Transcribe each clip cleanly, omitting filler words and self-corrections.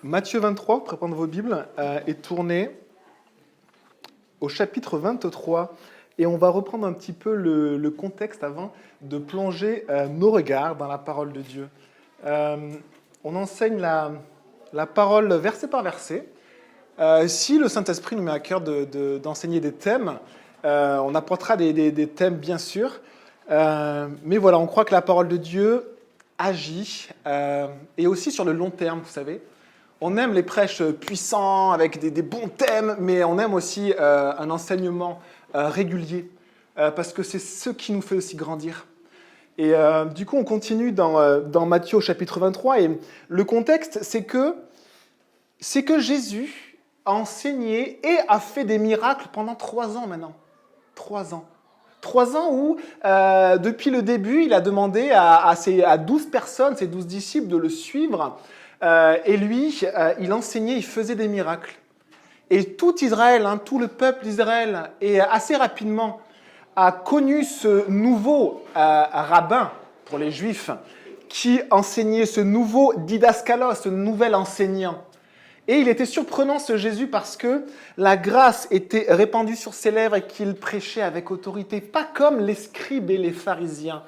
Matthieu 23, pour prendre vos Bibles, est tourné au chapitre 23. Et on va reprendre un petit peu le contexte avant de plonger nos regards dans la parole de Dieu. On enseigne la parole verset par verset. Si le Saint-Esprit nous met à cœur d'enseigner des thèmes, on apportera des thèmes bien sûr. Mais voilà, on croit que la parole de Dieu agit, et aussi sur le long terme, vous savez. On aime les prêches puissants, avec des bons thèmes, mais on aime aussi un enseignement régulier, parce que c'est ce qui nous fait aussi grandir. Et du coup, on continue dans Matthieu au chapitre 23, et le contexte, c'est que Jésus a enseigné et a fait des miracles pendant 3 ans maintenant. 3 ans. 3 ans où, depuis le début, il a demandé à 12 personnes, ses 12 disciples, de le suivre. Et lui, il enseignait, il faisait des miracles. Et tout Israël, tout le peuple d'Israël, et assez rapidement, a connu ce nouveau rabbin pour les Juifs, qui enseignait, ce nouveau didaskalos, ce nouvel enseignant. Et il était surprenant, ce Jésus, parce que la grâce était répandue sur ses lèvres et qu'il prêchait avec autorité, pas comme les scribes et les pharisiens.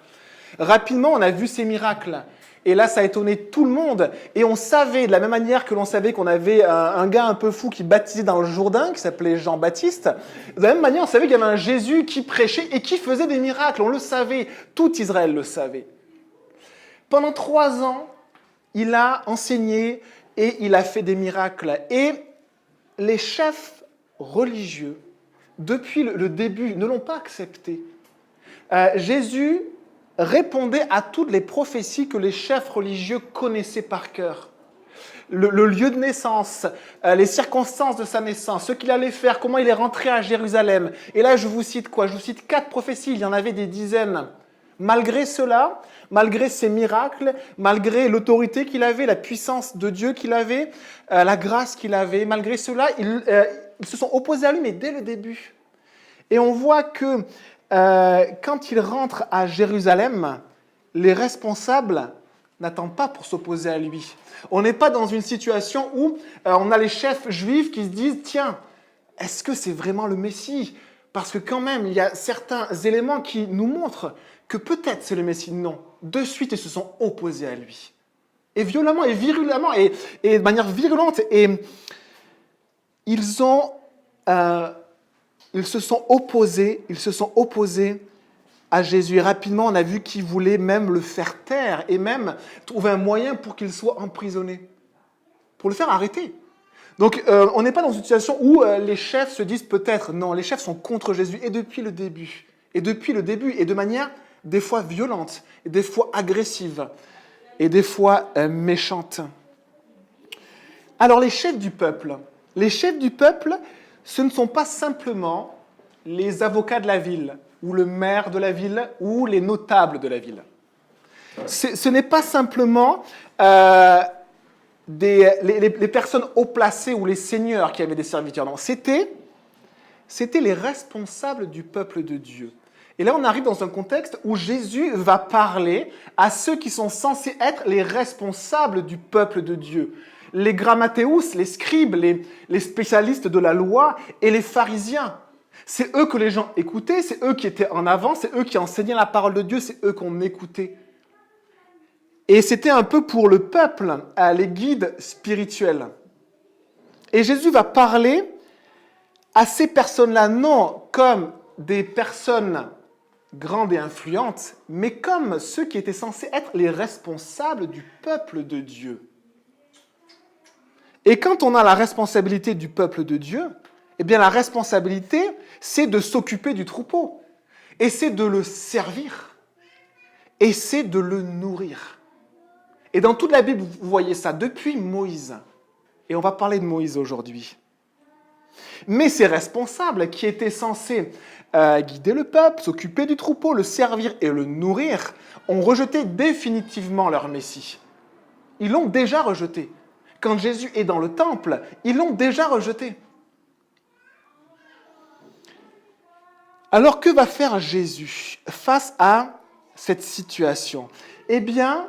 Rapidement, on a vu ces miracles. Et là, ça a étonné tout le monde. Et on savait, de la même manière que l'on savait qu'on avait un gars un peu fou qui baptisait dans le Jourdain, qui s'appelait Jean-Baptiste, de la même manière, on savait qu'il y avait un Jésus qui prêchait et qui faisait des miracles. On le savait. Tout Israël le savait. Pendant 3 ans, il a enseigné et il a fait des miracles. Et les chefs religieux, depuis le début, ne l'ont pas accepté. Jésus répondait à toutes les prophéties que les chefs religieux connaissaient par cœur. Le lieu de naissance, les circonstances de sa naissance, ce qu'il allait faire, comment il est rentré à Jérusalem. Et là, je vous cite quoi ? Je vous cite 4 prophéties, il y en avait des dizaines. Malgré cela, malgré ces miracles, malgré l'autorité qu'il avait, la puissance de Dieu qu'il avait, la grâce qu'il avait, malgré cela, ils se sont opposés à lui, mais dès le début. Et on voit que quand il rentre à Jérusalem, les responsables n'attendent pas pour s'opposer à lui. On n'est pas dans une situation où on a les chefs juifs qui se disent « Tiens, est-ce que c'est vraiment le Messie ?» Parce que quand même, il y a certains éléments qui nous montrent que peut-être c'est le Messie. Non, de suite, ils se sont opposés à lui. Et violemment, et virulemment, et de manière virulente. Et ils se sont opposés à Jésus. Et rapidement, on a vu qu'ils voulaient même le faire taire et même trouver un moyen pour qu'il soit emprisonné, pour le faire arrêter. Donc, on n'est pas dans une situation où les chefs se disent peut-être, non, les chefs sont contre Jésus, et depuis le début, et de manière des fois violente, et des fois agressive, et des fois méchante. Alors, les chefs du peuple, ce ne sont pas simplement les avocats de la ville, ou le maire de la ville, ou les notables de la ville. Ce n'est pas simplement les personnes haut placées ou les seigneurs qui avaient des serviteurs. Non, c'était les responsables du peuple de Dieu. Et là, on arrive dans un contexte où Jésus va parler à ceux qui sont censés être les responsables du peuple de Dieu. Les grammatéus, les scribes, les spécialistes de la loi et les pharisiens. C'est eux que les gens écoutaient, c'est eux qui étaient en avant, c'est eux qui enseignaient la parole de Dieu, c'est eux qu'on écoutait. Et c'était un peu pour le peuple, les guides spirituels. Et Jésus va parler à ces personnes-là, non comme des personnes grandes et influentes, mais comme ceux qui étaient censés être les responsables du peuple de Dieu. Et quand on a la responsabilité du peuple de Dieu, eh bien la responsabilité, c'est de s'occuper du troupeau. Et c'est de le servir. Et c'est de le nourrir. Et dans toute la Bible, vous voyez ça, depuis Moïse. Et on va parler de Moïse aujourd'hui. Mais ces responsables qui étaient censés guider le peuple, s'occuper du troupeau, le servir et le nourrir, ont rejeté définitivement leur Messie. Ils l'ont déjà rejeté. Quand Jésus est dans le temple, ils l'ont déjà rejeté. Alors que va faire Jésus face à cette situation ? Eh bien,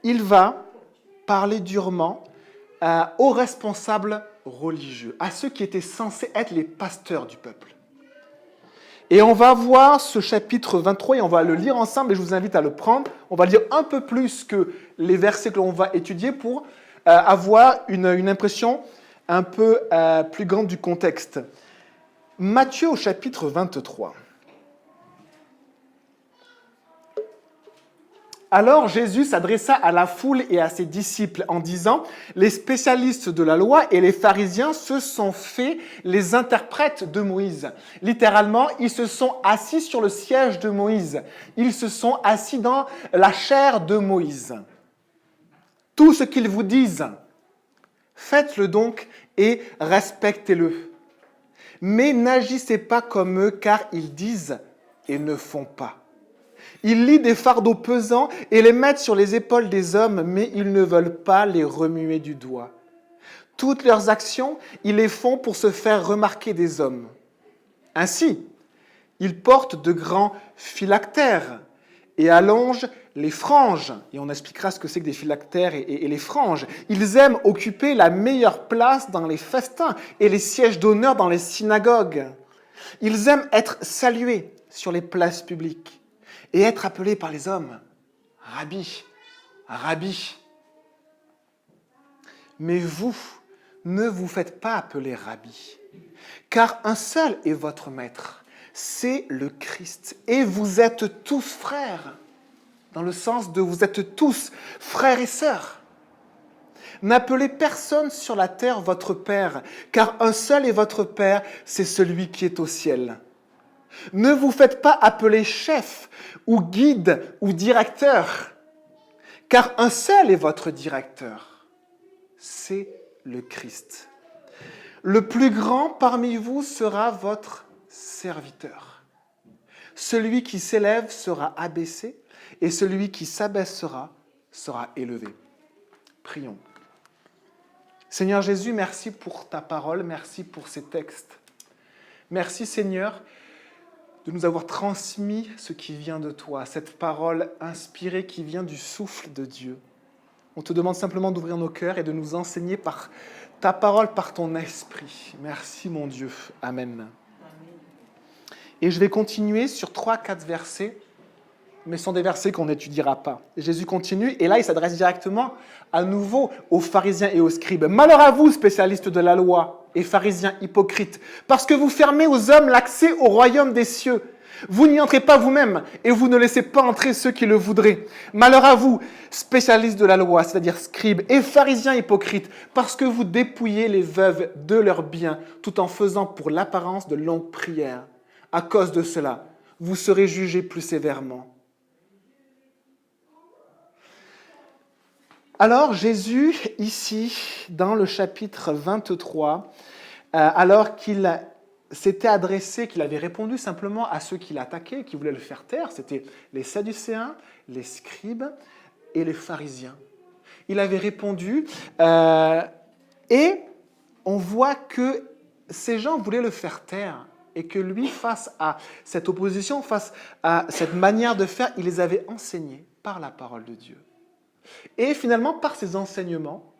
il va parler durement aux responsables religieux, à ceux qui étaient censés être les pasteurs du peuple. Et on va voir ce chapitre 23 et on va le lire ensemble et je vous invite à le prendre. On va lire un peu plus que les versets que l'on va étudier pour avoir une impression un peu plus grande du contexte. Matthieu au chapitre 23. Alors Jésus s'adressa à la foule et à ses disciples en disant « Les spécialistes de la loi et les pharisiens se sont faits les interprètes de Moïse. » Littéralement, ils se sont assis sur le siège de Moïse. Ils se sont assis dans la chair de Moïse. Tout ce qu'ils vous disent, faites-le donc et respectez-le. Mais n'agissez pas comme eux, car ils disent et ne font pas. Ils lient des fardeaux pesants et les mettent sur les épaules des hommes, mais ils ne veulent pas les remuer du doigt. Toutes leurs actions, ils les font pour se faire remarquer des hommes. Ainsi, ils portent de grands phylactères et allongent les franges. Et on expliquera ce que c'est que des phylactères et les franges. Ils aiment occuper la meilleure place dans les festins et les sièges d'honneur dans les synagogues. Ils aiment être salués sur les places publiques et être appelés par les hommes, Rabbi, Rabbi. Mais vous, ne vous faites pas appeler Rabbi, car un seul est votre maître, c'est le Christ. Et vous êtes tous frères, dans le sens de vous êtes tous frères et sœurs. N'appelez personne sur la terre votre Père, car un seul est votre Père, c'est celui qui est au ciel. Ne vous faites pas appeler chef ou guide ou directeur, car un seul est votre directeur, c'est le Christ. Le plus grand parmi vous sera votre serviteur. Celui qui s'élève sera abaissé, et celui qui s'abaissera sera élevé. Prions. Seigneur Jésus, merci pour ta parole, merci pour ces textes. Merci Seigneur de nous avoir transmis ce qui vient de toi, cette parole inspirée qui vient du souffle de Dieu. On te demande simplement d'ouvrir nos cœurs et de nous enseigner par ta parole, par ton esprit. Merci mon Dieu. Amen. Et je vais continuer sur 3-4 versets, mais ce sont des versets qu'on n'étudiera pas. Et Jésus continue, et là il s'adresse directement à nouveau aux pharisiens et aux scribes. « Malheur à vous, spécialistes de la loi et pharisiens hypocrites, parce que vous fermez aux hommes l'accès au royaume des cieux. Vous n'y entrez pas vous-même, et vous ne laissez pas entrer ceux qui le voudraient. Malheur à vous, spécialistes de la loi, c'est-à-dire scribes et pharisiens hypocrites, parce que vous dépouillez les veuves de leurs biens, tout en faisant pour l'apparence de longues prières. À cause de cela, vous serez jugés plus sévèrement. » Alors Jésus, ici, dans le chapitre 23, alors qu'il s'était adressé, qu'il avait répondu simplement à ceux qui l'attaquaient, qui voulaient le faire taire, c'était les Sadducéens, les scribes et les pharisiens. Il avait répondu et on voit que ces gens voulaient le faire taire et que lui, face à cette opposition, face à cette manière de faire, il les avait enseignés par la parole de Dieu. Et finalement, par ses enseignements,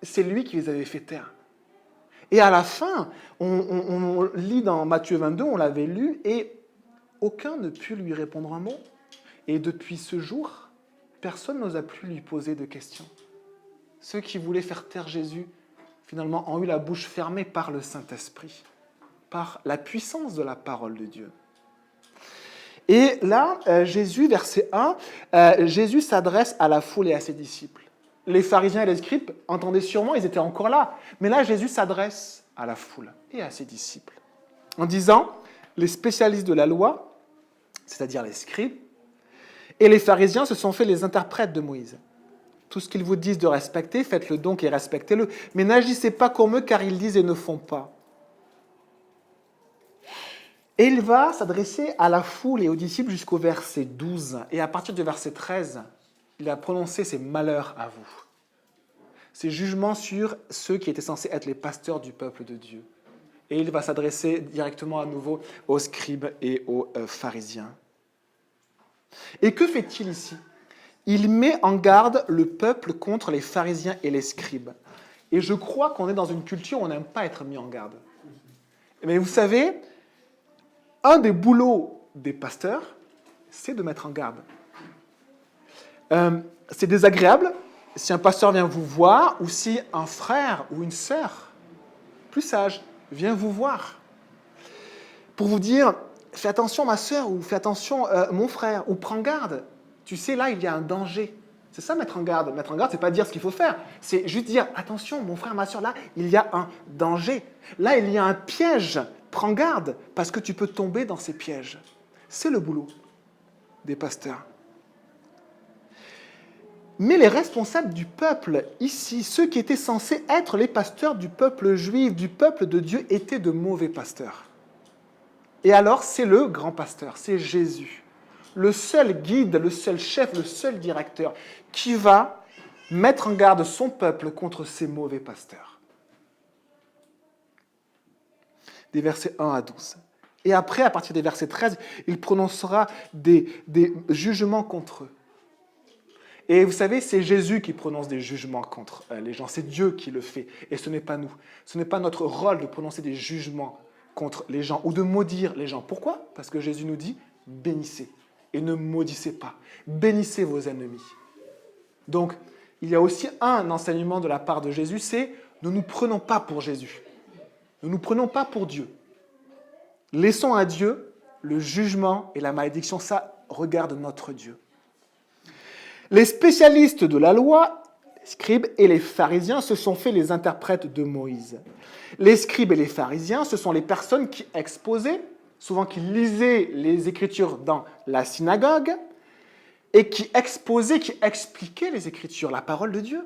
c'est lui qui les avait fait taire. Et à la fin, on lit dans Matthieu 22, on l'avait lu, et aucun ne put lui répondre un mot. Et depuis ce jour, personne n'osa plus lui poser de questions. Ceux qui voulaient faire taire Jésus, finalement, ont eu la bouche fermée par le Saint-Esprit, par la puissance de la parole de Dieu. Et là, Jésus, verset 1, Jésus s'adresse à la foule et à ses disciples. Les pharisiens et les scribes entendaient sûrement, ils étaient encore là. Mais là, Jésus s'adresse à la foule et à ses disciples en disant, les spécialistes de la loi, c'est-à-dire les scribes, et les pharisiens se sont fait les interprètes de Moïse. Tout ce qu'ils vous disent de respecter, faites-le donc et respectez-le. Mais n'agissez pas comme eux, car ils disent et ne font pas. Et il va s'adresser à la foule et aux disciples jusqu'au verset 12. Et à partir du verset 13, il a prononcé ces malheurs à vous. Ces jugements sur ceux qui étaient censés être les pasteurs du peuple de Dieu. Et il va s'adresser directement à nouveau aux scribes et aux pharisiens. Et que fait-il ici ? Il met en garde le peuple contre les pharisiens et les scribes. Et je crois qu'on est dans une culture où on n'aime pas être mis en garde. Mais vous savez, un des boulots des pasteurs, c'est de mettre en garde. C'est désagréable si un pasteur vient vous voir ou si un frère ou une sœur plus sage vient vous voir pour vous dire « fais attention ma sœur » ou « fais attention mon frère » ou « prends garde ». Tu sais, là, il y a un danger. C'est ça, mettre en garde. Mettre en garde, c'est pas dire ce qu'il faut faire. C'est juste dire « attention, mon frère, ma sœur, là, il y a un danger. Là, il y a un piège. Prends garde parce que tu peux tomber dans ces pièges. » C'est le boulot des pasteurs. Mais les responsables du peuple, ici, ceux qui étaient censés être les pasteurs du peuple juif, du peuple de Dieu, étaient de mauvais pasteurs. Et alors, c'est le grand pasteur, c'est Jésus, le seul guide, le seul chef, le seul directeur, qui va mettre en garde son peuple contre ces mauvais pasteurs. Des versets 1 à 12. Et après, à partir des versets 13, il prononcera des jugements contre eux. Et vous savez, c'est Jésus qui prononce des jugements contre les gens. C'est Dieu qui le fait. Et ce n'est pas nous. Ce n'est pas notre rôle de prononcer des jugements contre les gens ou de maudire les gens. Pourquoi ? Parce que Jésus nous dit, bénissez et ne maudissez pas. Bénissez vos ennemis. Donc, il y a aussi un enseignement de la part de Jésus, c'est ne nous prenons pas pour Jésus. Ne nous prenons pas pour Dieu. Laissons à Dieu le jugement et la malédiction. Ça regarde notre Dieu. Les spécialistes de la loi, les scribes et les pharisiens, se sont fait les interprètes de Moïse. Les scribes et les pharisiens, ce sont les personnes qui exposaient, souvent qui lisaient les Écritures dans la synagogue, et qui exposaient, qui expliquaient les Écritures, la parole de Dieu.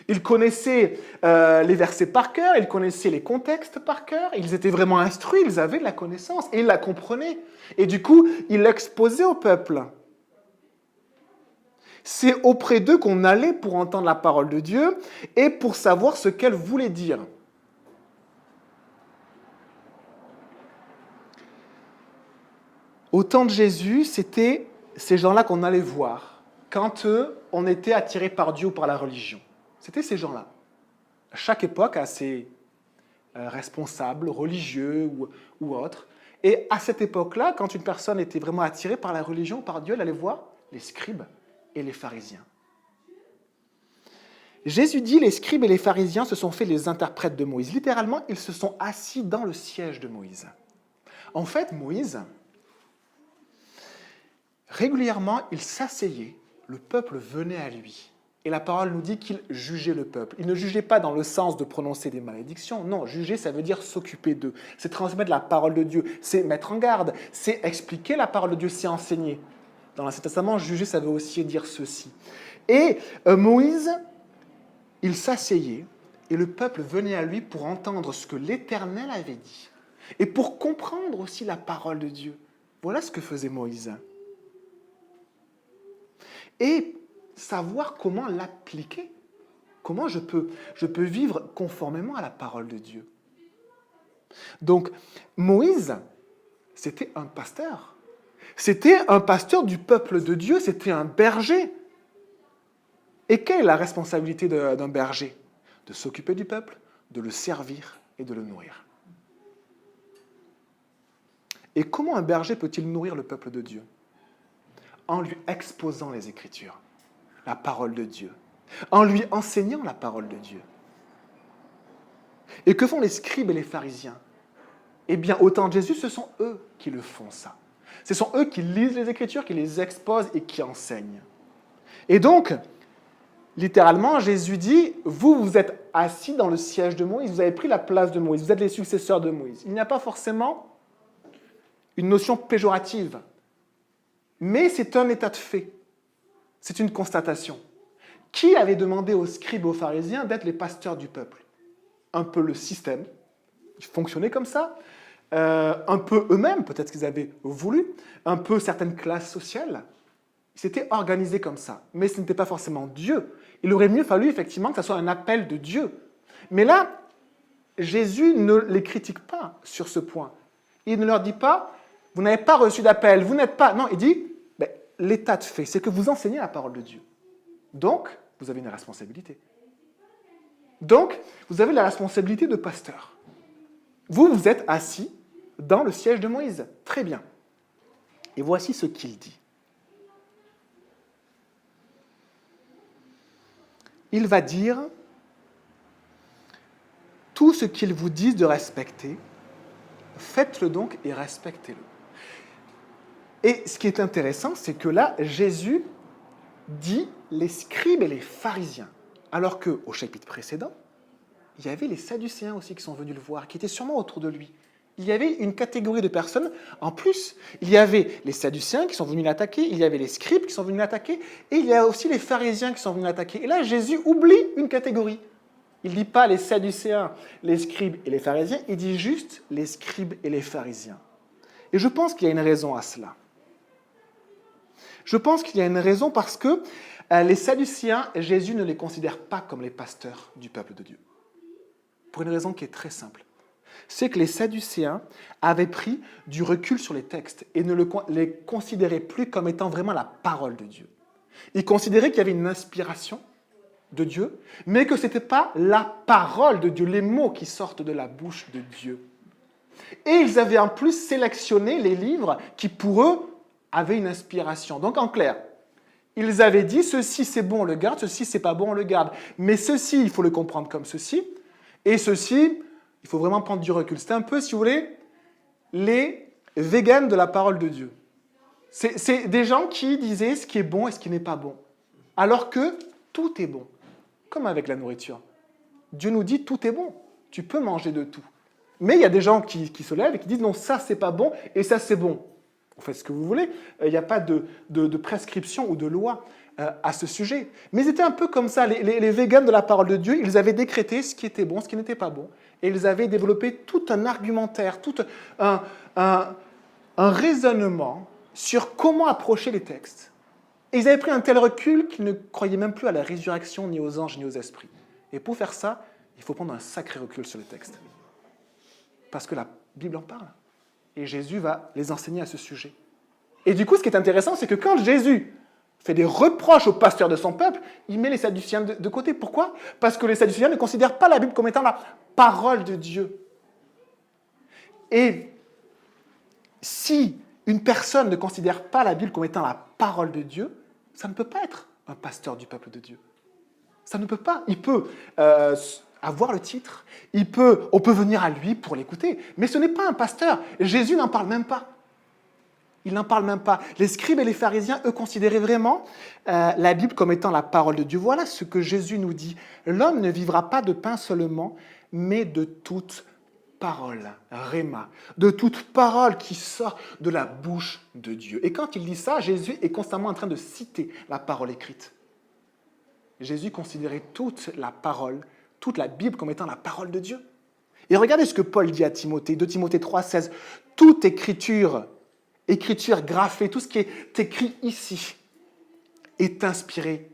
Ils connaissaient les versets par cœur, ils connaissaient les contextes par cœur, ils étaient vraiment instruits, ils avaient de la connaissance, et ils la comprenaient. Et du coup, ils l'exposaient au peuple. C'est auprès d'eux qu'on allait pour entendre la parole de Dieu et pour savoir ce qu'elle voulait dire. Au temps de Jésus, c'était ces gens-là qu'on allait voir quand on était attiré par Dieu ou par la religion. C'était ces gens-là. Chaque époque a ses responsables religieux ou autres. Et à cette époque-là, quand une personne était vraiment attirée par la religion, par Dieu, elle allait voir les scribes et les pharisiens. Jésus dit, les scribes et les pharisiens se sont fait les interprètes de Moïse. Littéralement, ils se sont assis dans le siège de Moïse. En fait, Moïse, régulièrement, il s'asseyait, le peuple venait à lui. Et la parole nous dit qu'il jugeait le peuple. Il ne jugeait pas dans le sens de prononcer des malédictions. Non, juger, ça veut dire s'occuper d'eux. C'est transmettre la parole de Dieu. C'est mettre en garde. C'est expliquer la parole de Dieu. C'est enseigner. Dans l'Ancien Testament, juger, ça veut aussi dire ceci. Et Moïse, il s'asseyait et le peuple venait à lui pour entendre ce que l'Éternel avait dit et pour comprendre aussi la parole de Dieu. Voilà ce que faisait Moïse. Et savoir comment l'appliquer. Comment je peux vivre conformément à la parole de Dieu. Donc, Moïse, c'était un pasteur. C'était un pasteur du peuple de Dieu, c'était un berger. Et quelle est la responsabilité d'un berger ? De s'occuper du peuple, de le servir et de le nourrir. Et comment un berger peut-il nourrir le peuple de Dieu ? En lui exposant les Écritures, la parole de Dieu, en lui enseignant la parole de Dieu. Et que font les scribes et les pharisiens ? Eh bien, au temps de Jésus, ce sont eux qui le font ça. Ce sont eux qui lisent les Écritures, qui les exposent et qui enseignent. Et donc, littéralement, Jésus dit, vous êtes assis dans le siège de Moïse, vous avez pris la place de Moïse, vous êtes les successeurs de Moïse. Il n'y a pas forcément une notion péjorative, mais c'est un état de fait. C'est une constatation. Qui avait demandé aux scribes et aux pharisiens d'être les pasteurs du peuple ? Un peu le système, ils fonctionnaient comme ça, un peu eux-mêmes, peut-être qu'ils avaient voulu, un peu certaines classes sociales. Ils s'étaient organisés comme ça, mais ce n'était pas forcément Dieu. Il aurait mieux fallu effectivement que ce soit un appel de Dieu. Mais là, Jésus ne les critique pas sur ce point. Il ne leur dit pas, vous n'avez pas reçu d'appel, vous n'êtes pas... Non, il dit, l'état de fait, c'est que vous enseignez la parole de Dieu. Donc, vous avez une responsabilité. Donc, vous avez la responsabilité de pasteur. Vous, vous êtes assis dans le siège de Moïse. Très bien. Et voici ce qu'il dit. Il va dire, tout ce qu'ils vous disent de respecter, faites-le donc et respectez-le. Et ce qui est intéressant, c'est que là, Jésus dit les scribes et les pharisiens. Alors qu'au chapitre précédent, il y avait les sadducéens aussi qui sont venus le voir, qui étaient sûrement autour de lui. Il y avait une catégorie de personnes en plus. Il y avait les sadducéens qui sont venus l'attaquer, il y avait les scribes qui sont venus l'attaquer, et il y a aussi les pharisiens qui sont venus l'attaquer. Et là, Jésus oublie une catégorie. Il ne dit pas les sadducéens, les scribes et les pharisiens, il dit juste les scribes et les pharisiens. Et je pense qu'il y a une raison à cela. Je pense qu'il y a une raison parce que les sadducéens, Jésus ne les considère pas comme les pasteurs du peuple de Dieu. Pour une raison qui est très simple. C'est que les sadducéens avaient pris du recul sur les textes et ne les considéraient plus comme étant vraiment la parole de Dieu. Ils considéraient qu'il y avait une inspiration de Dieu, mais que ce n'était pas la parole de Dieu, les mots qui sortent de la bouche de Dieu. Et ils avaient en plus sélectionné les livres qui, pour eux, avaient une inspiration. Donc, en clair, ils avaient dit, ceci c'est bon, on le garde, ceci c'est pas bon, on le garde. Mais ceci, il faut le comprendre comme ceci, et ceci, il faut vraiment prendre du recul. C'est un peu, si vous voulez, les véganes de la parole de Dieu. C'est des gens qui disaient ce qui est bon et ce qui n'est pas bon. Alors que tout est bon, comme avec la nourriture. Dieu nous dit tout est bon, tu peux manger de tout. Mais il y a des gens qui se lèvent et qui disent non, ça c'est pas bon et ça c'est bon. Vous faites ce que vous voulez, il n'y a pas de prescription ou de loi à ce sujet. Mais ils étaient un peu comme ça, les véganes de la parole de Dieu, ils avaient décrété ce qui était bon, ce qui n'était pas bon, et ils avaient développé tout un argumentaire, tout un raisonnement sur comment approcher les textes. Et ils avaient pris un tel recul qu'ils ne croyaient même plus à la résurrection, ni aux anges, ni aux esprits. Et pour faire ça, il faut prendre un sacré recul sur les textes. Parce que la Bible en parle. Et Jésus va les enseigner à ce sujet. Et du coup, ce qui est intéressant, c'est que quand Jésus fait des reproches aux pasteurs de son peuple, il met les sadducéens de côté. Pourquoi ? Parce que les sadducéens ne considèrent pas la Bible comme étant la parole de Dieu. Et si une personne ne considère pas la Bible comme étant la parole de Dieu, ça ne peut pas être un pasteur du peuple de Dieu. Ça ne peut pas. Il peut avoir le titre, on peut venir à lui pour l'écouter, mais ce n'est pas un pasteur. Jésus n'en parle même pas. Il n'en parle même pas. Les scribes et les pharisiens, eux, considéraient vraiment la Bible comme étant la parole de Dieu. Voilà ce que Jésus nous dit. L'homme ne vivra pas de pain seulement, mais de toute parole, réma, de toute parole qui sort de la bouche de Dieu. Et quand il dit ça, Jésus est constamment en train de citer la parole écrite. Jésus considérait toute la parole, toute la Bible comme étant la parole de Dieu. Et regardez ce que Paul dit à Timothée, 2 Timothée 3,16. Toute écriture graphée, tout ce qui est écrit ici, est inspiré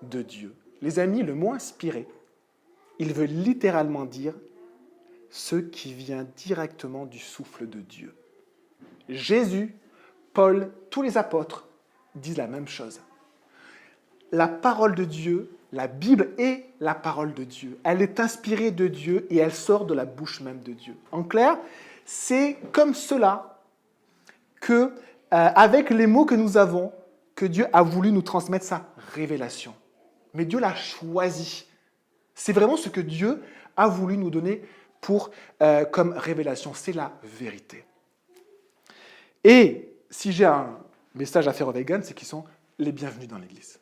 de Dieu. Les amis, le mot inspiré, il veut littéralement dire ce qui vient directement du souffle de Dieu. Jésus, Paul, tous les apôtres disent la même chose. La parole de Dieu, la Bible est la parole de Dieu. Elle est inspirée de Dieu et elle sort de la bouche même de Dieu. En clair, c'est comme cela que, avec les mots que nous avons, que Dieu a voulu nous transmettre sa révélation. Mais Dieu l'a choisi. C'est vraiment ce que Dieu a voulu nous donner comme révélation. C'est la vérité. Et si j'ai un message à faire aux vegans, c'est qu'ils sont les bienvenus dans l'Église.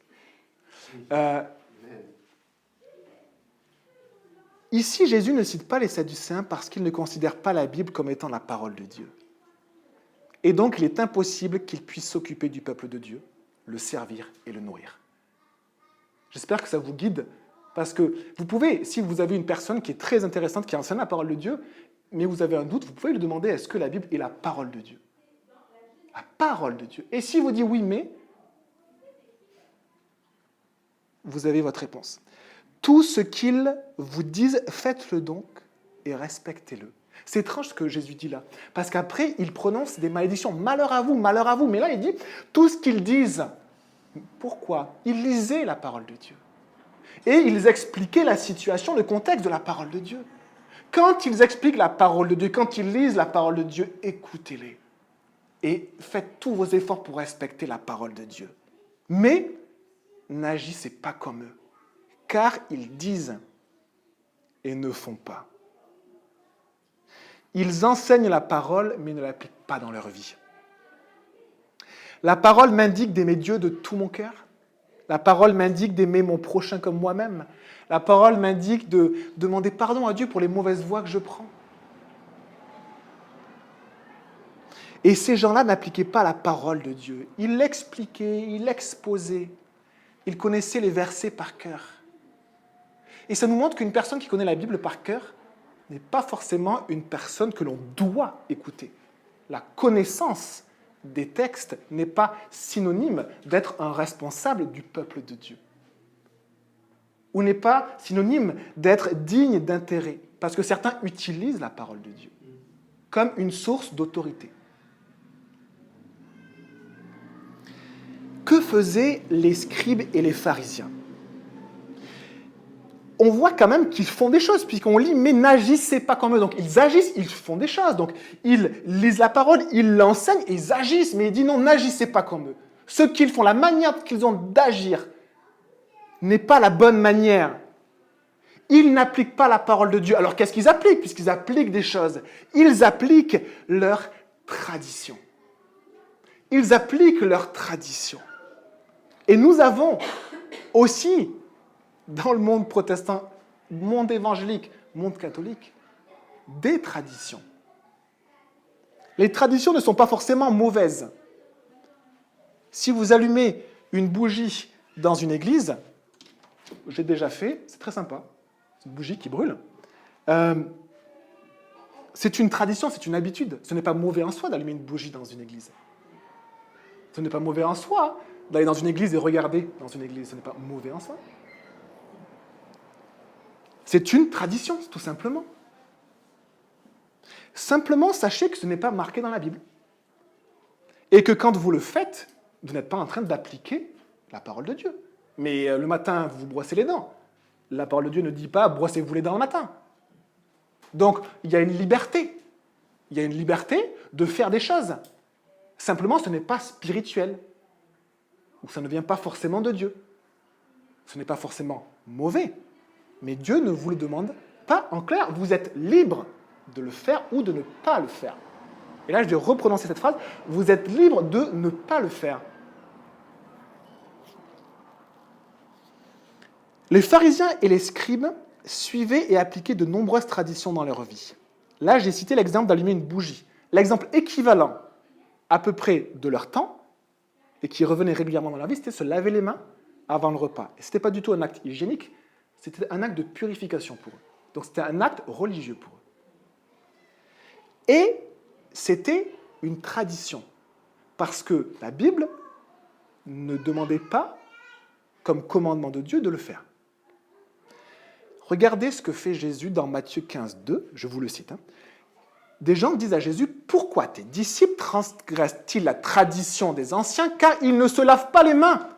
Ici, Jésus ne cite pas les sadducéens parce qu'ils ne considèrent pas la Bible comme étant la parole de Dieu. Et donc, il est impossible qu'ils puissent s'occuper du peuple de Dieu, le servir et le nourrir. J'espère que ça vous guide, parce que vous pouvez, si vous avez une personne qui est très intéressante, qui enseigne la parole de Dieu, mais vous avez un doute, vous pouvez lui demander, est-ce que la Bible est la parole de Dieu ? La parole de Dieu. Et si vous dites oui, mais, vous avez votre réponse. Tout ce qu'ils vous disent, faites-le donc et respectez-le. C'est étrange ce que Jésus dit là, parce qu'après, il prononce des malédictions. Malheur à vous, malheur à vous. Mais là, il dit, tout ce qu'ils disent, pourquoi ? Ils lisaient la parole de Dieu. Et ils expliquaient la situation, le contexte de la parole de Dieu. Quand ils expliquent la parole de Dieu, quand ils lisent la parole de Dieu, écoutez-les. Et faites tous vos efforts pour respecter la parole de Dieu. Mais n'agissez pas comme eux, car ils disent et ne font pas. Ils enseignent la parole, mais ne l'appliquent pas dans leur vie. La parole m'indique d'aimer Dieu de tout mon cœur. La parole m'indique d'aimer mon prochain comme moi-même. La parole m'indique de demander pardon à Dieu pour les mauvaises voies que je prends. Et ces gens-là n'appliquaient pas la parole de Dieu. Ils l'expliquaient, ils l'exposaient. Ils connaissaient les versets par cœur. Et ça nous montre qu'une personne qui connaît la Bible par cœur n'est pas forcément une personne que l'on doit écouter. La connaissance des textes n'est pas synonyme d'être un responsable du peuple de Dieu. Ou n'est pas synonyme d'être digne d'intérêt. Parce que certains utilisent la parole de Dieu comme une source d'autorité. Que faisaient les scribes et les pharisiens ? On voit quand même qu'ils font des choses, puisqu'on lit « mais n'agissez pas comme eux ». Donc ils agissent, ils font des choses. Donc ils lisent la parole, ils l'enseignent, ils agissent. Mais il dit non, n'agissez pas comme eux. Ce qu'ils font, la manière qu'ils ont d'agir n'est pas la bonne manière. Ils n'appliquent pas la parole de Dieu. Alors qu'est-ce qu'ils appliquent ? Puisqu'ils appliquent des choses. Ils appliquent leur tradition. Ils appliquent leur tradition. Et nous avons aussi, dans le monde protestant, monde évangélique, monde catholique, des traditions. Les traditions ne sont pas forcément mauvaises. Si vous allumez une bougie dans une église, j'ai déjà fait, c'est très sympa, c'est une bougie qui brûle. C'est une tradition, c'est une habitude. Ce n'est pas mauvais en soi d'allumer une bougie dans une église. Ce n'est pas mauvais en soi d'aller dans une église et regarder dans une église. Ce n'est pas mauvais en soi. C'est une tradition, tout simplement. Simplement, sachez que ce n'est pas marqué dans la Bible. Et que quand vous le faites, vous n'êtes pas en train d'appliquer la parole de Dieu. Mais le matin, vous brossez les dents. La parole de Dieu ne dit pas « brossez-vous les dents le matin ». Donc, il y a une liberté. Il y a une liberté de faire des choses. Simplement, ce n'est pas spirituel. Ou ça ne vient pas forcément de Dieu. Ce n'est pas forcément mauvais. Mais Dieu ne vous le demande pas. En clair, vous êtes libre de le faire ou de ne pas le faire. Et là, je vais reprononcer cette phrase. Vous êtes libre de ne pas le faire. Les pharisiens et les scribes suivaient et appliquaient de nombreuses traditions dans leur vie. Là, j'ai cité l'exemple d'allumer une bougie. L'exemple équivalent à peu près de leur temps, et qui revenait régulièrement dans leur vie, c'était se laver les mains avant le repas. Et ce n'était pas du tout un acte hygiénique, c'était un acte de purification pour eux. Donc c'était un acte religieux pour eux. Et c'était une tradition, parce que la Bible ne demandait pas, comme commandement de Dieu, de le faire. Regardez ce que fait Jésus dans Matthieu 15, 2, je vous le cite. Des gens disent à Jésus, « Pourquoi tes disciples transgressent-ils la tradition des anciens, car ils ne se lavent pas les mains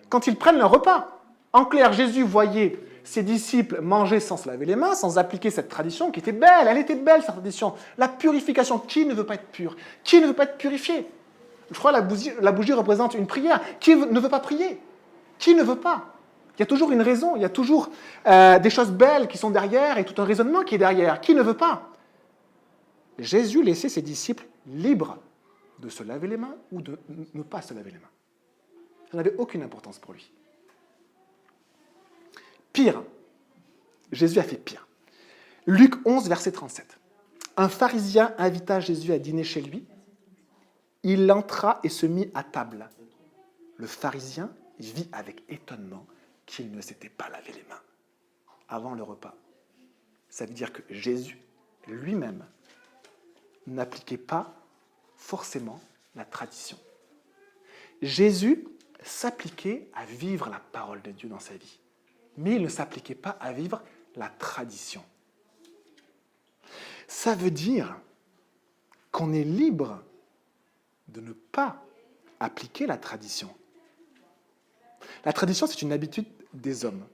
quand ils prennent leur repas ?» En clair, Jésus voyait ses disciples manger sans se laver les mains, sans appliquer cette tradition qui était belle. Elle était belle, cette tradition. La purification. Qui ne veut pas être pur ? Qui ne veut pas être purifié ? Je crois que la bougie représente une prière. Qui ne veut pas prier ? Qui ne veut pas ? Il y a toujours une raison, il y a toujours des choses belles qui sont derrière et tout un raisonnement qui est derrière. Qui ne veut pas ? Jésus laissait ses disciples libres de se laver les mains ou de ne pas se laver les mains. Ça n'avait aucune importance pour lui. Pire, Jésus a fait pire. Luc 11, verset 37. Un pharisien invita Jésus à dîner chez lui. Il entra et se mit à table. Le pharisien vit avec étonnement qu'il ne s'était pas lavé les mains avant le repas. Ça veut dire que Jésus lui-même n'appliquait pas forcément la tradition. Jésus s'appliquait à vivre la parole de Dieu dans sa vie, mais il ne s'appliquait pas à vivre la tradition. Ça veut dire qu'on est libre de ne pas appliquer la tradition. La tradition, c'est une habitude des hommes.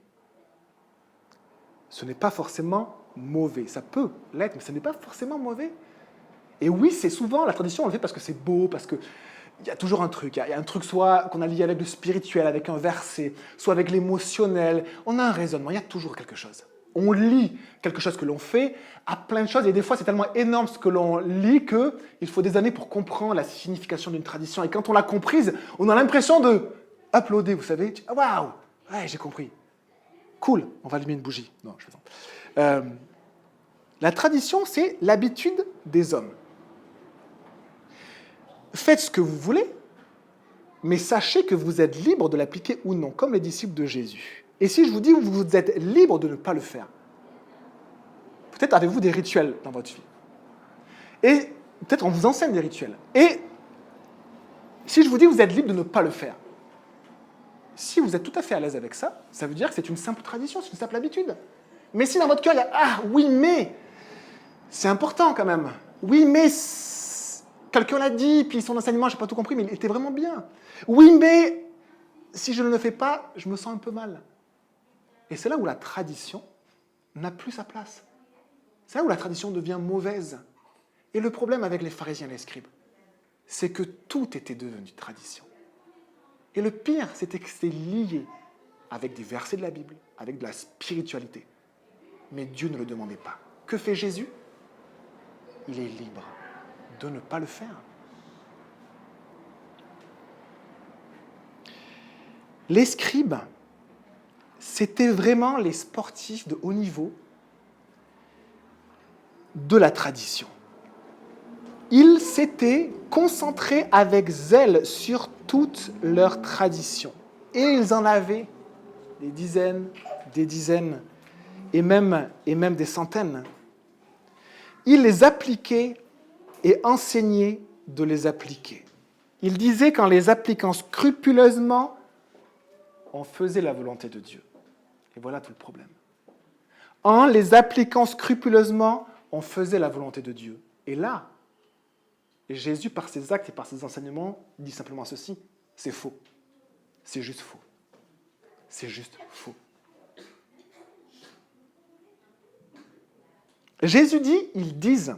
ce n'est pas forcément mauvais. Ça peut l'être, mais ce n'est pas forcément mauvais. Et oui, c'est souvent, la tradition, on le fait parce que c'est beau, parce qu'il y a toujours un truc. Il y a un truc soit qu'on a lié avec le spirituel, avec un verset, soit avec l'émotionnel. On a un raisonnement, il y a toujours quelque chose. On lit quelque chose que l'on fait à plein de choses, et des fois, c'est tellement énorme ce que l'on lit qu'il faut des années pour comprendre la signification d'une tradition. Et quand on l'a comprise, on a l'impression de uploader, vous savez. Ah, waouh, ouais, j'ai compris. Cool, on va allumer une bougie. Non, je fais ça. La tradition, c'est l'habitude des hommes. Faites ce que vous voulez, mais sachez que vous êtes libre de l'appliquer ou non, comme les disciples de Jésus. Et si je vous dis que vous êtes libre de ne pas le faire, peut-être avez-vous des rituels dans votre vie. Et peut-être on vous enseigne des rituels. Et si je vous dis que vous êtes libre de ne pas le faire, si vous êtes tout à fait à l'aise avec ça, ça veut dire que c'est une simple tradition, c'est une simple habitude. Mais si dans votre cœur, il y a « Ah, oui, mais !» c'est important quand même. Oui, mais quelqu'un l'a dit, puis son enseignement, je n'ai pas tout compris, mais il était vraiment bien. Oui, mais si je ne le fais pas, je me sens un peu mal. Et c'est là où la tradition n'a plus sa place. C'est là où la tradition devient mauvaise. Et le problème avec les pharisiens et les scribes, c'est que tout était devenu tradition. Et le pire, c'était que c'était lié avec des versets de la Bible, avec de la spiritualité. Mais Dieu ne le demandait pas. Que fait Jésus ? Il est libre de ne pas le faire. Les scribes, c'était vraiment les sportifs de haut niveau de la tradition. Ils s'étaient concentrés avec zèle sur toute leur tradition. Et ils en avaient des dizaines, et même des centaines. Ils les appliquaient et enseignaient de les appliquer. Ils disaient qu'en les appliquant scrupuleusement, on faisait la volonté de Dieu. Et voilà tout le problème. En les appliquant scrupuleusement, on faisait la volonté de Dieu. Et là, Jésus, par ses actes et par ses enseignements, dit simplement ceci, c'est faux. C'est juste faux. C'est juste faux. Jésus dit, ils disent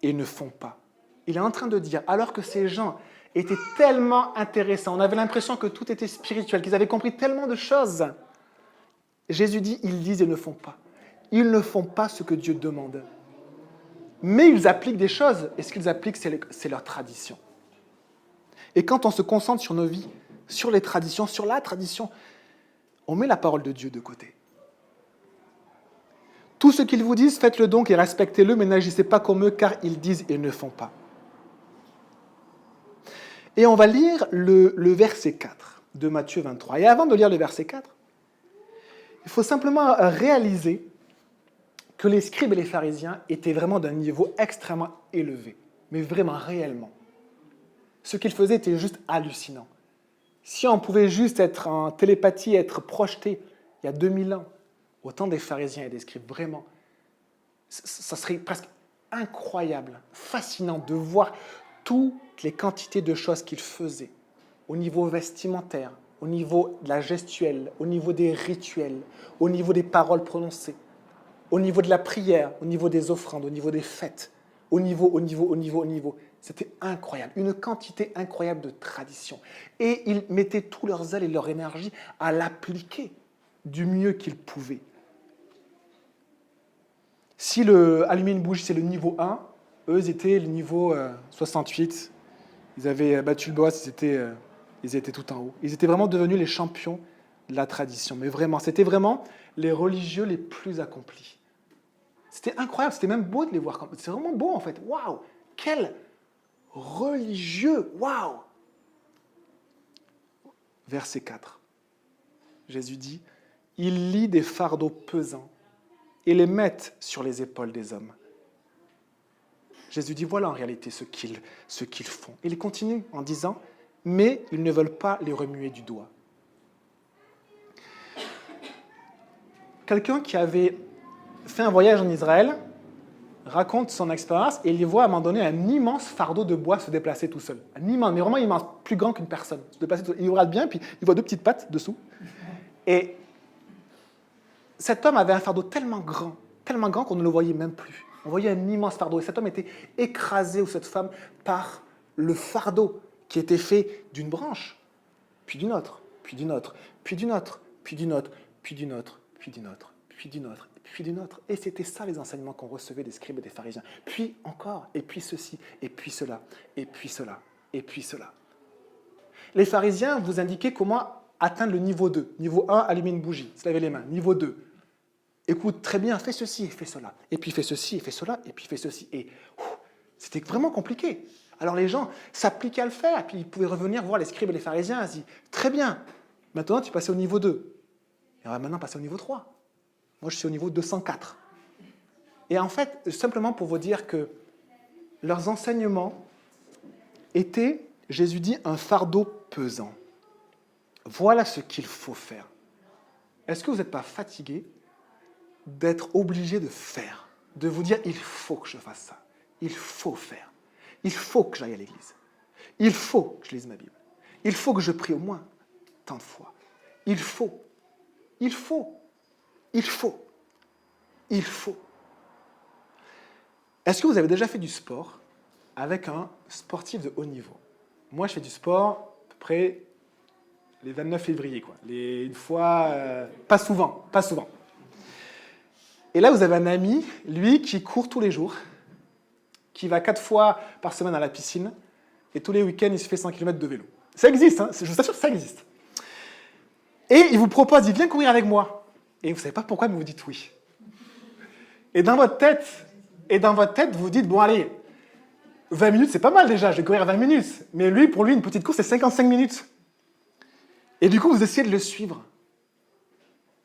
et ne font pas. Il est en train de dire, alors que ces gens étaient tellement intéressants, on avait l'impression que tout était spirituel, qu'ils avaient compris tellement de choses. Jésus dit, ils disent et ne font pas. Ils ne font pas ce que Dieu demande. Mais ils appliquent des choses, et ce qu'ils appliquent, c'est leur tradition. Et quand on se concentre sur nos vies, sur les traditions, sur la tradition, on met la parole de Dieu de côté. Tout ce qu'ils vous disent, faites-le donc et respectez-le, mais n'agissez pas comme eux, car ils disent et ne font pas. Et on va lire le verset 4 de Matthieu 23. Et avant de lire le verset 4, il faut simplement réaliser que les scribes et les pharisiens étaient vraiment d'un niveau extrêmement élevé, mais vraiment réellement. Ce qu'ils faisaient était juste hallucinant. Si on pouvait juste être en télépathie, être projeté il y a 2000 ans, au temps des pharisiens et des scribes, vraiment, ça serait presque incroyable, fascinant de voir toutes les quantités de choses qu'ils faisaient, au niveau vestimentaire, au niveau de la gestuelle, au niveau des rituels, au niveau des paroles prononcées, au niveau de la prière, au niveau des offrandes, au niveau des fêtes, au niveau. C'était incroyable, une quantité incroyable de traditions. Et ils mettaient tout leur zèle et leur énergie à l'appliquer du mieux qu'ils pouvaient. Si allumer une bougie, c'est le niveau 1, eux, ils étaient le niveau 68. Ils avaient battu le boss, ils étaient tout en haut. Ils étaient vraiment devenus les champions de la tradition. Mais vraiment, c'était vraiment les religieux les plus accomplis. C'était incroyable, c'était même beau de les voir. C'est vraiment beau, en fait. Waouh! Quel religieux! Waouh! Verset 4. Jésus dit, « Il lie des fardeaux pesants et les mettent sur les épaules des hommes. » Jésus dit, voilà en réalité ce qu'ils font. Il continue en disant, « Mais ils ne veulent pas les remuer du doigt. » Quelqu'un qui avait fait un voyage en Israël raconte son expérience et il voit à un moment donné un immense fardeau de bois se déplacer tout seul. Un immense, mais vraiment immense, plus grand qu'une personne. Se déplacer tout seul. Il regarde bien, puis il voit deux petites pattes dessous. Et cet homme avait un fardeau tellement grand qu'on ne le voyait même plus. On voyait un immense fardeau. Et cet homme était écrasé, ou cette femme, par le fardeau qui était fait d'une branche, puis d'une autre, puis d'une autre, puis d'une autre, puis d'une autre, puis d'une autre, puis d'une autre, puis d'une autre, puis d'une autre. Et c'était ça les enseignements qu'on recevait des scribes et des pharisiens. Puis encore, et puis ceci, et puis cela, et puis cela, et puis cela. Les pharisiens vous indiquaient comment atteindre le niveau 2. Niveau 1, allumer une bougie, se laver les mains. Niveau 2, écoute, très bien, fais ceci et fais cela. Et puis fais ceci et fais cela, et puis fais ceci. Et c'était vraiment compliqué. Alors les gens s'appliquaient à le faire, puis ils pouvaient revenir voir les scribes et les pharisiens et se dire, très bien, maintenant tu passes au niveau 2. Et on va maintenant passer au niveau 3. Moi je suis au niveau 204. Et en fait, simplement pour vous dire que leurs enseignements étaient, Jésus dit, un fardeau pesant. Voilà ce qu'il faut faire. Est-ce que vous n'êtes pas fatigué d'être obligé de faire, de vous dire, il faut que je fasse ça, il faut faire, il faut que j'aille à l'église, il faut que je lise ma Bible, il faut que je prie au moins tant de fois, il faut, il faut, il faut, il faut. Est-ce que vous avez déjà fait du sport avec un sportif de haut niveau? Moi, je fais du sport à peu près les 29 février, quoi. Une fois, pas souvent. Et là, vous avez un ami, lui, qui court tous les jours, qui va 4 fois par semaine à la piscine, et tous les week-ends, il se fait 100 km de vélo. Ça existe, hein, je vous assure que ça existe. Et il vous propose, il vient courir avec moi. Et vous ne savez pas pourquoi, mais vous dites oui. Et dans votre tête, vous dites, bon allez, 20 minutes, c'est pas mal déjà, je vais courir 20 minutes. Mais lui, pour lui, une petite course, c'est 55 minutes. Et du coup, vous essayez de le suivre.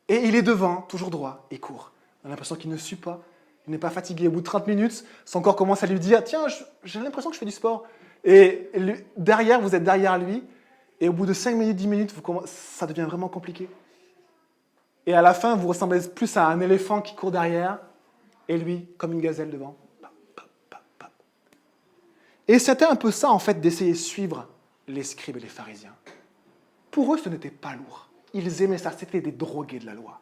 Et il est devant, toujours droit, et court. On a l'impression qu'il ne suit pas, il n'est pas fatigué. Au bout de 30 minutes, son corps commence à lui dire « Tiens, j'ai l'impression que je fais du sport. » Et derrière, vous êtes derrière lui, et au bout de 5 minutes, 10 minutes, ça devient vraiment compliqué. Et à la fin, vous ressemblez plus à un éléphant qui court derrière, et lui, comme une gazelle devant. Et c'était un peu ça, en fait, d'essayer de suivre les scribes et les pharisiens. Pour eux, ce n'était pas lourd. Ils aimaient ça, c'était des drogués de la loi.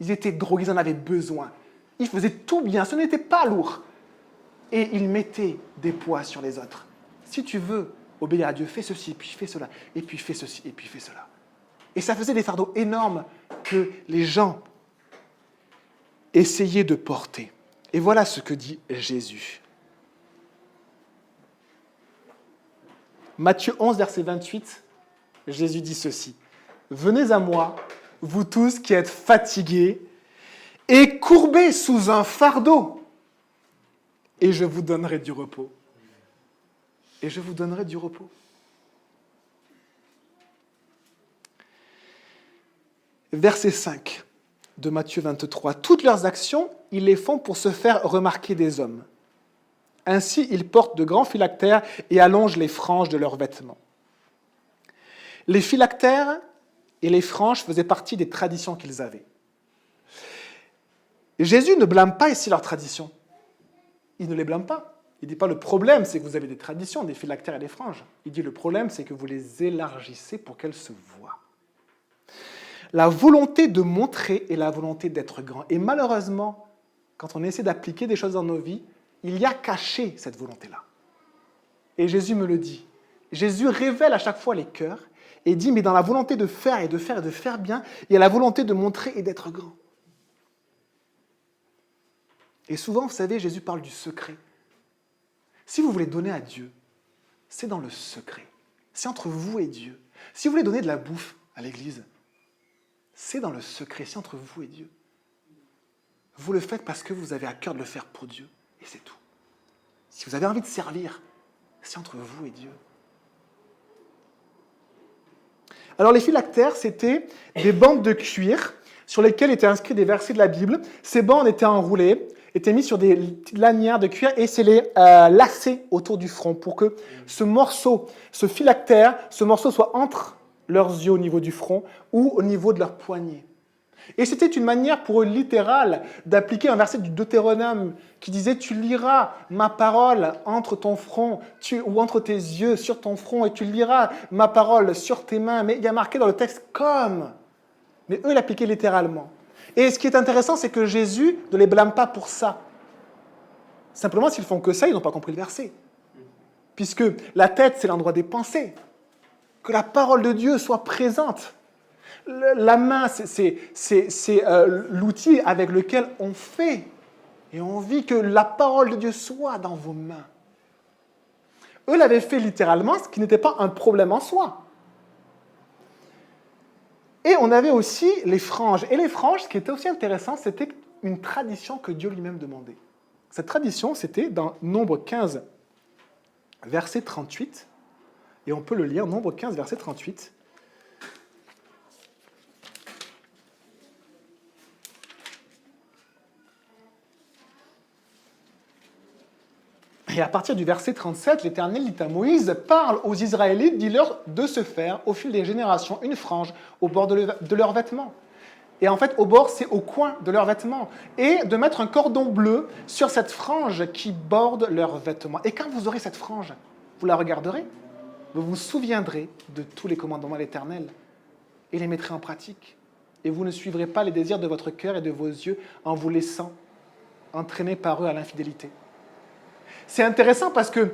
Ils étaient drogués, ils en avaient besoin. Ils faisaient tout bien, ce n'était pas lourd. Et ils mettaient des poids sur les autres. Si tu veux obéir à Dieu, fais ceci, puis fais cela, et puis fais ceci, et puis fais cela. Et ça faisait des fardeaux énormes que les gens essayaient de porter. Et voilà ce que dit Jésus. Matthieu 11, verset 28, Jésus dit ceci. « Venez à moi, vous tous qui êtes fatigués et courbés sous un fardeau, et je vous donnerai du repos. » Et je vous donnerai du repos. Verset 5 de Matthieu 23. « Toutes leurs actions, ils les font pour se faire remarquer des hommes. Ainsi, ils portent de grands phylactères et allongent les franges de leurs vêtements. » Les phylactères et les franges faisaient partie des traditions qu'ils avaient. Et Jésus ne blâme pas ici leurs traditions. Il ne les blâme pas. Il ne dit pas le problème, c'est que vous avez des traditions, des phylactères et des franges. Il dit le problème, c'est que vous les élargissez pour qu'elles se voient. La volonté de montrer et la volonté d'être grand. Et malheureusement, quand on essaie d'appliquer des choses dans nos vies, il y a caché cette volonté-là. Et Jésus me le dit. Jésus révèle à chaque fois les cœurs et dit, mais dans la volonté de faire et de faire et de faire bien, il y a la volonté de montrer et d'être grand. Et souvent, vous savez, Jésus parle du secret. Si vous voulez donner à Dieu, c'est dans le secret. C'est entre vous et Dieu. Si vous voulez donner de la bouffe à l'église, c'est dans le secret, c'est entre vous et Dieu. Vous le faites parce que vous avez à cœur de le faire pour Dieu, et c'est tout. Si vous avez envie de servir, c'est entre vous et Dieu. Alors les phylactères, c'était des bandes de cuir sur lesquelles étaient inscrits des versets de la Bible. Ces bandes étaient enroulées, étaient mises sur des petites lanières de cuir et c'est les lacer autour du front pour que ce morceau, ce phylactère, ce morceau soit entre leurs yeux au niveau du front ou au niveau de leurs poignets. Et c'était une manière pour eux littérale d'appliquer un verset du Deutéronome qui disait « Tu liras ma parole entre ton front ou entre tes yeux sur ton front et tu liras ma parole sur tes mains. » Mais il y a marqué dans le texte « comme ». Mais eux l'appliquaient littéralement. Et ce qui est intéressant, c'est que Jésus ne les blâme pas pour ça. Simplement, s'ils font que ça, ils n'ont pas compris le verset. Puisque la tête, c'est l'endroit des pensées. Que la parole de Dieu soit présente. La main, c'est l'outil avec lequel on fait et on vit, que la parole de Dieu soit dans vos mains. Eux l'avaient fait littéralement, ce qui n'était pas un problème en soi. Et on avait aussi les franges. Et les franges, ce qui était aussi intéressant, c'était une tradition que Dieu lui-même demandait. Cette tradition, c'était dans Nombre 15, verset 38. Et on peut le lire, Nombre 15, verset 38. Et à partir du verset 37, l'Éternel dit à Moïse, parle aux Israélites, dis-leur de se faire, au fil des générations, une frange au bord de leurs vêtements. Et en fait, au bord, c'est au coin de leurs vêtements. Et de mettre un cordon bleu sur cette frange qui borde leurs vêtements. Et quand vous aurez cette frange, vous la regarderez, vous vous souviendrez de tous les commandements de l'Éternel et les mettrez en pratique. Et vous ne suivrez pas les désirs de votre cœur et de vos yeux en vous laissant entraîner par eux à l'infidélité. C'est intéressant parce que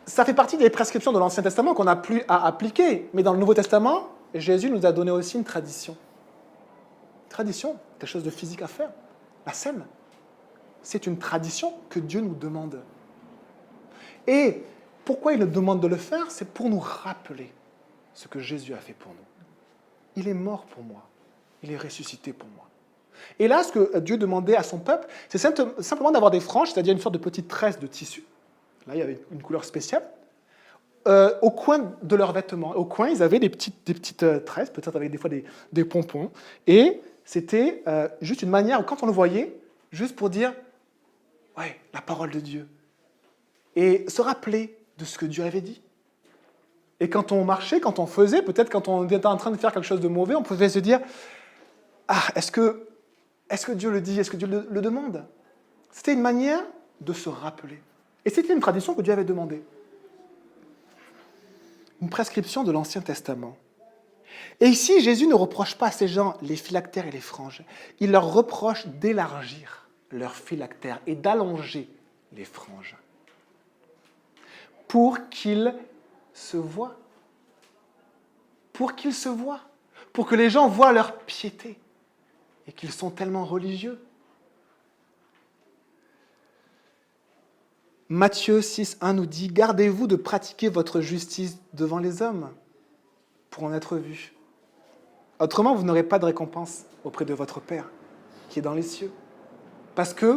ça fait partie des prescriptions de l'Ancien Testament qu'on n'a plus à appliquer. Mais dans le Nouveau Testament, Jésus nous a donné aussi une tradition. Tradition, quelque chose de physique à faire. La scène, c'est une tradition que Dieu nous demande. Et pourquoi il nous demande de le faire? C'est pour nous rappeler ce que Jésus a fait pour nous. Il est mort pour moi. Il est ressuscité pour moi. Et là, ce que Dieu demandait à son peuple, c'est simplement d'avoir des franges, c'est-à-dire une sorte de petite tresse de tissu. Là, il y avait une couleur spéciale. Au coin de leurs vêtements. Au coin, ils avaient des petites tresses, peut-être avec des fois des pompons. Et c'était juste une manière, quand on le voyait, juste pour dire, ouais, la parole de Dieu. Et se rappeler de ce que Dieu avait dit. Et quand on marchait, quand on faisait, peut-être quand on était en train de faire quelque chose de mauvais, on pouvait se dire, ah, est-ce que Dieu le dit? Est-ce que Dieu le demande? C'était une manière de se rappeler. Et c'était une tradition que Dieu avait demandée. Une prescription de l'Ancien Testament. Et ici, Jésus ne reproche pas à ces gens les phylactères et les franges. Il leur reproche d'élargir leurs phylactères et d'allonger les franges. Pour qu'ils se voient. Pour qu'ils se voient. Pour que les gens voient leur piété. Et qu'ils sont tellement religieux. Matthieu 6,1 nous dit « Gardez-vous de pratiquer votre justice devant les hommes pour en être vus. Autrement, vous n'aurez pas de récompense auprès de votre Père qui est dans les cieux. »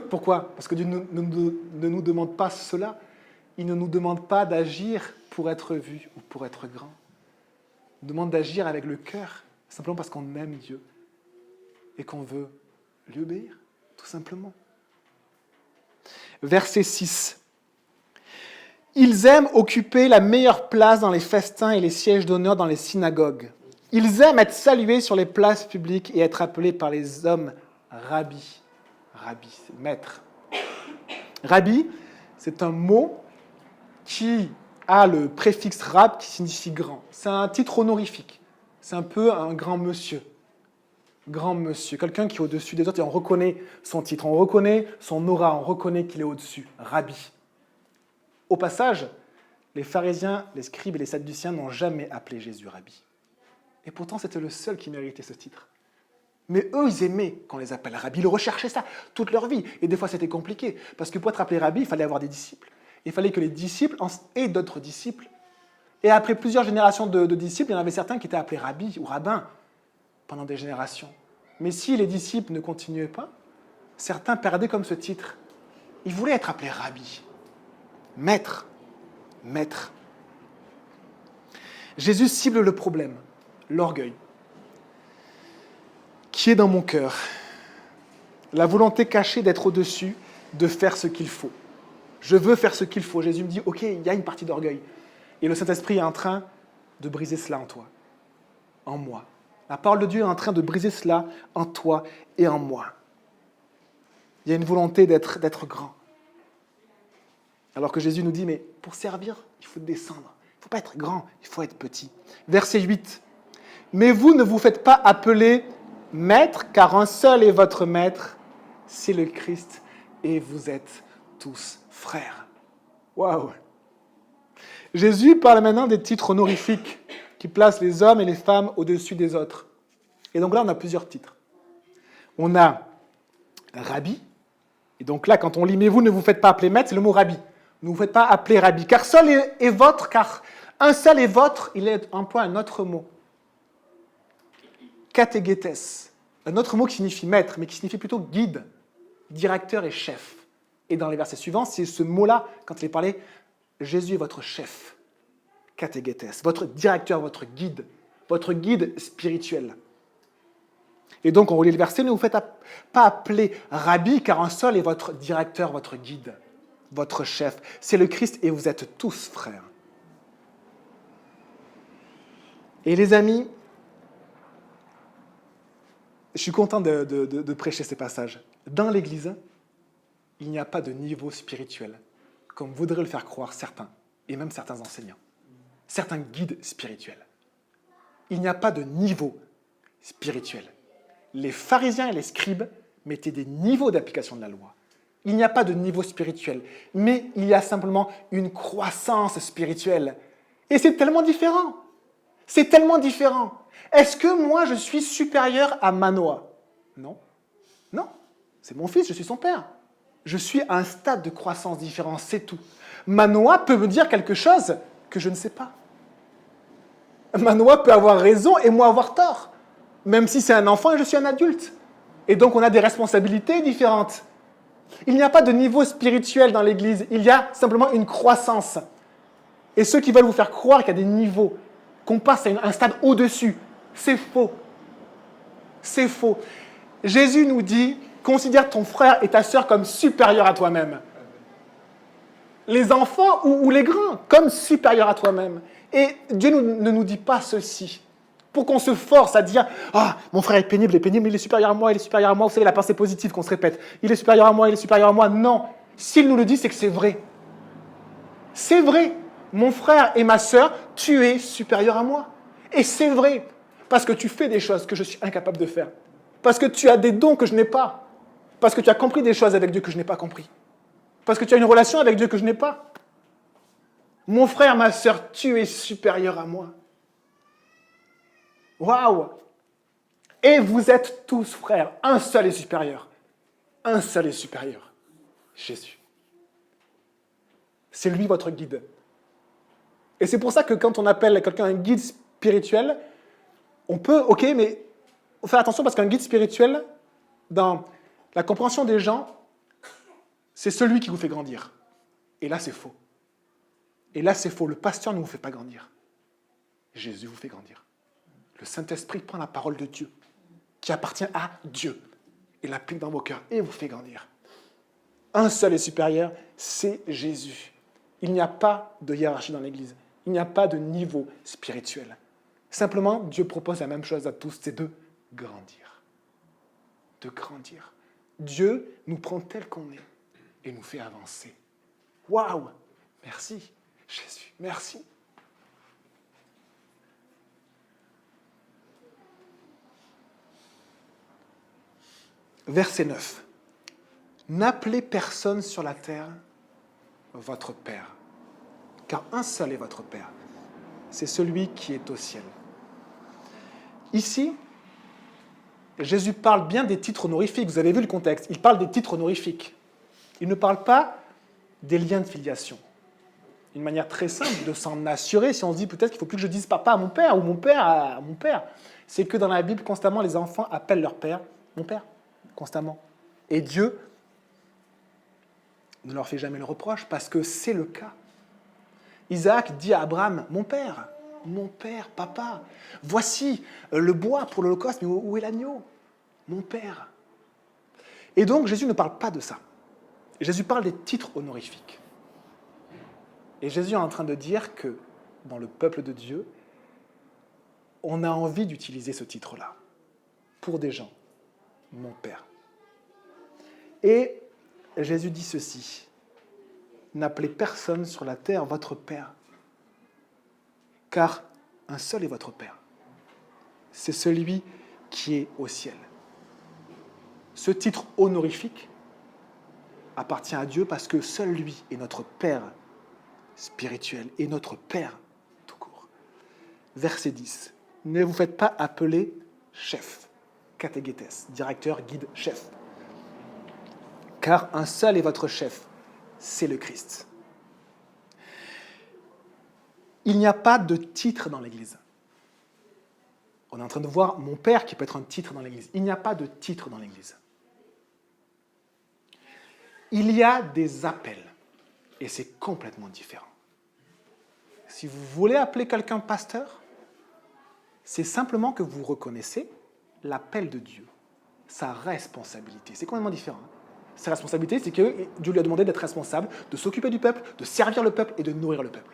Pourquoi? Parce que Dieu ne nous demande pas cela. Il ne nous demande pas d'agir pour être vu ou pour être grand. Il nous demande d'agir avec le cœur, simplement parce qu'on aime Dieu et qu'on veut lui obéir, tout simplement. Verset 6. Ils aiment occuper la meilleure place dans les festins et les sièges d'honneur dans les synagogues. Ils aiment être salués sur les places publiques et être appelés par les hommes rabbi. Rabbi, c'est maître. Rabbi, c'est un mot qui a le préfixe rab qui signifie grand. C'est un titre honorifique. C'est un peu un grand monsieur. Grand monsieur, quelqu'un qui est au-dessus des autres et on reconnaît son titre, on reconnaît son aura, on reconnaît qu'il est au-dessus. Rabbi. Au passage, les pharisiens, les scribes et les sadduciens n'ont jamais appelé Jésus rabbi. Et pourtant, c'était le seul qui méritait ce titre. Mais eux, ils aimaient qu'on les appelle rabbi. Ils recherchaient ça toute leur vie. Et des fois, c'était compliqué. Parce que pour être appelé rabbi, il fallait avoir des disciples. Il fallait que les disciples aient d'autres disciples. Et après plusieurs générations de disciples, il y en avait certains qui étaient appelés rabbi ou rabbin pendant des générations. Mais si les disciples ne continuaient pas, certains perdaient comme ce titre. Ils voulaient être appelés rabbi. Maître. Maître. Jésus cible le problème, l'orgueil, qui est dans mon cœur. La volonté cachée d'être au-dessus, de faire ce qu'il faut. Je veux faire ce qu'il faut. Jésus me dit, ok, il y a une partie d'orgueil. Et le Saint-Esprit est en train de briser cela en toi, en moi. La parole de Dieu est en train de briser cela en toi et en moi. Il y a une volonté d'être grand. Alors que Jésus nous dit, mais pour servir, il faut descendre. Il ne faut pas être grand, il faut être petit. Verset 8. « Mais vous ne vous faites pas appeler Maître, car un seul est votre maître, c'est le Christ, et vous êtes tous frères. Waouh! Jésus parle maintenant des titres honorifiques qui placent les hommes et les femmes au-dessus des autres. Et donc là, on a plusieurs titres. On a Rabbi, et donc là, quand on lit « Mais vous ne vous faites pas appeler maître », c'est le mot Rabbi. Ne vous faites pas appeler Rabbi, car un seul est votre, il emploie un autre mot. Katégétes, un autre mot qui signifie maître, mais qui signifie plutôt guide, directeur et chef. Et dans les versets suivants, c'est ce mot-là, quand il est parlé, Jésus est votre chef, katégétes, votre directeur, votre guide spirituel. Et donc, on relit le verset, ne vous faites pas appeler Rabbi, car un seul est votre directeur, votre guide, votre chef. C'est le Christ et vous êtes tous frères. Et les amis, je suis content de prêcher ces passages. Dans l'Église, il n'y a pas de niveau spirituel, comme voudraient le faire croire certains, et même certains enseignants, certains guides spirituels. Il n'y a pas de niveau spirituel. Les pharisiens et les scribes mettaient des niveaux d'application de la loi. Il n'y a pas de niveau spirituel, mais il y a simplement une croissance spirituelle. Et c'est tellement différent. C'est tellement différent. Est-ce que moi, je suis supérieur à Manoah? Non. Non. C'est mon fils, je suis son père. Je suis à un stade de croissance différent, c'est tout. Manoah peut me dire quelque chose que je ne sais pas. Manoah peut avoir raison et moi avoir tort. Même si c'est un enfant et je suis un adulte. Et donc on a des responsabilités différentes. Il n'y a pas de niveau spirituel dans l'Église, il y a simplement une croissance. Et ceux qui veulent vous faire croire qu'il y a des niveaux, qu'on passe à un stade au-dessus, c'est faux. C'est faux. Jésus nous dit, considère ton frère et ta sœur comme supérieurs à toi-même. Les enfants ou les grands, comme supérieurs à toi-même. Et Dieu ne nous dit pas ceci pour qu'on se force à dire « Ah, mon frère est pénible, il est supérieur à moi, il est supérieur à moi. » Vous savez, la pensée positive qu'on se répète. « Il est supérieur à moi, il est supérieur à moi. » Non. S'il nous le dit, c'est que c'est vrai. C'est vrai. Mon frère et ma sœur, tu es supérieur à moi. Et c'est vrai. Parce que tu fais des choses que je suis incapable de faire. Parce que tu as des dons que je n'ai pas. Parce que tu as compris des choses avec Dieu que je n'ai pas compris. Parce que tu as une relation avec Dieu que je n'ai pas. Mon frère, ma sœur, tu es supérieur à moi. Waouh! Et vous êtes tous frères. Un seul est supérieur. Un seul est supérieur. Jésus. C'est lui votre guide. Et c'est pour ça que quand on appelle quelqu'un un guide spirituel, on peut, ok, mais faut faire attention parce qu'un guide spirituel, dans la compréhension des gens, c'est celui qui vous fait grandir. Et là, c'est faux. Et là, c'est faux. Le pasteur ne vous fait pas grandir. Jésus vous fait grandir. Le Saint-Esprit prend la parole de Dieu, qui appartient à Dieu, et l'applique dans vos cœurs, et vous fait grandir. Un seul est supérieur, c'est Jésus. Il n'y a pas de hiérarchie dans l'Église. Il n'y a pas de niveau spirituel. Simplement, Dieu propose la même chose à tous, c'est de grandir. De grandir. Dieu nous prend tel qu'on est et nous fait avancer. Waouh! Merci, Jésus, merci. Verset 9. N'appelez personne sur la terre votre Père, car un seul est votre Père, c'est celui qui est au ciel. Ici, Jésus parle bien des titres honorifiques, vous avez vu le contexte, il parle des titres honorifiques. Il ne parle pas des liens de filiation. Une manière très simple de s'en assurer, si on se dit peut-être qu'il ne faut plus que je dise papa à mon père ou mon père à mon père, c'est que dans la Bible, constamment, les enfants appellent leur père mon père, constamment. Et Dieu ne leur fait jamais le reproche parce que c'est le cas. Isaac dit à Abraham, mon père, papa, voici le bois pour l'Holocauste, mais où est l'agneau? Mon père. Et donc Jésus ne parle pas de ça. Jésus parle des titres honorifiques. Et Jésus est en train de dire que dans le peuple de Dieu, on a envie d'utiliser ce titre-là pour des gens. Mon Père. Et Jésus dit ceci, n'appelez personne sur la terre votre Père, car un seul est votre Père. C'est celui qui est au ciel. Ce titre honorifique appartient à Dieu parce que seul lui est notre Père spirituel et notre Père tout court. Verset 10. Ne vous faites pas appeler chef, katégétes, directeur, guide, chef. Car un seul est votre chef, c'est le Christ. Il n'y a pas de titre dans l'Église. On est en train de voir mon père qui peut être un titre dans l'Église. Il n'y a pas de titre dans l'Église. Il y a des appels, et c'est complètement différent. Si vous voulez appeler quelqu'un pasteur, c'est simplement que vous reconnaissez l'appel de Dieu, sa responsabilité. C'est complètement différent. Sa responsabilité, c'est que Dieu lui a demandé d'être responsable, de s'occuper du peuple, de servir le peuple et de nourrir le peuple.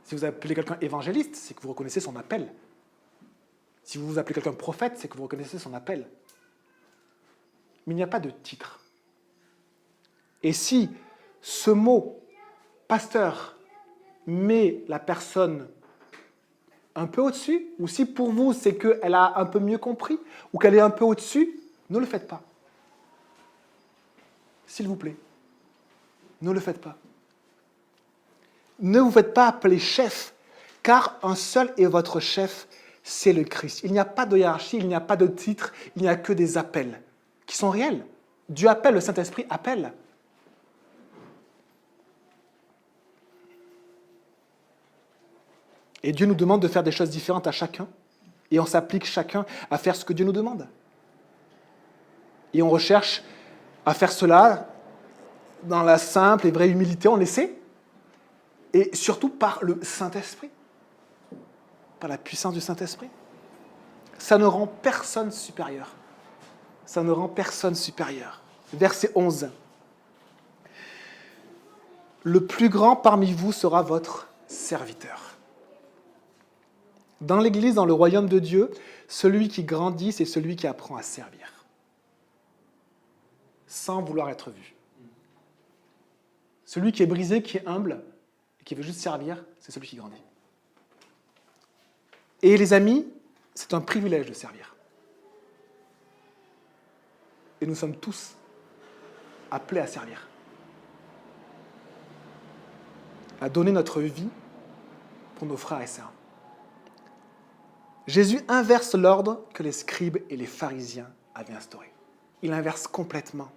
Si vous appelez quelqu'un évangéliste, c'est que vous reconnaissez son appel. Si vous appelez quelqu'un prophète, c'est que vous reconnaissez son appel. Mais il n'y a pas de titre. Et si ce mot pasteur met la personne un peu au-dessus, ou si pour vous c'est qu'elle a un peu mieux compris, ou qu'elle est un peu au-dessus, ne le faites pas. S'il vous plaît, ne le faites pas. Ne vous faites pas appeler chef, car un seul est votre chef, c'est le Christ. Il n'y a pas de hiérarchie, il n'y a pas de titre, il n'y a que des appels qui sont réels. Dieu appelle, le Saint-Esprit appelle. Et Dieu nous demande de faire des choses différentes à chacun, et on s'applique chacun à faire ce que Dieu nous demande. Et on recherche à faire cela dans la simple et vraie humilité, on l'essaie, et surtout par le Saint-Esprit, par la puissance du Saint-Esprit. Ça ne rend personne supérieur. Ça ne rend personne supérieur. Verset 11. Le plus grand parmi vous sera votre serviteur. Dans l'Église, dans le royaume de Dieu, celui qui grandit, c'est celui qui apprend à servir, sans vouloir être vu. Celui qui est brisé, qui est humble, et qui veut juste servir, c'est celui qui grandit. Et les amis, c'est un privilège de servir. Et nous sommes tous appelés à servir, à donner notre vie pour nos frères et sœurs. Jésus inverse l'ordre que les scribes et les pharisiens avaient instauré. Il inverse complètement.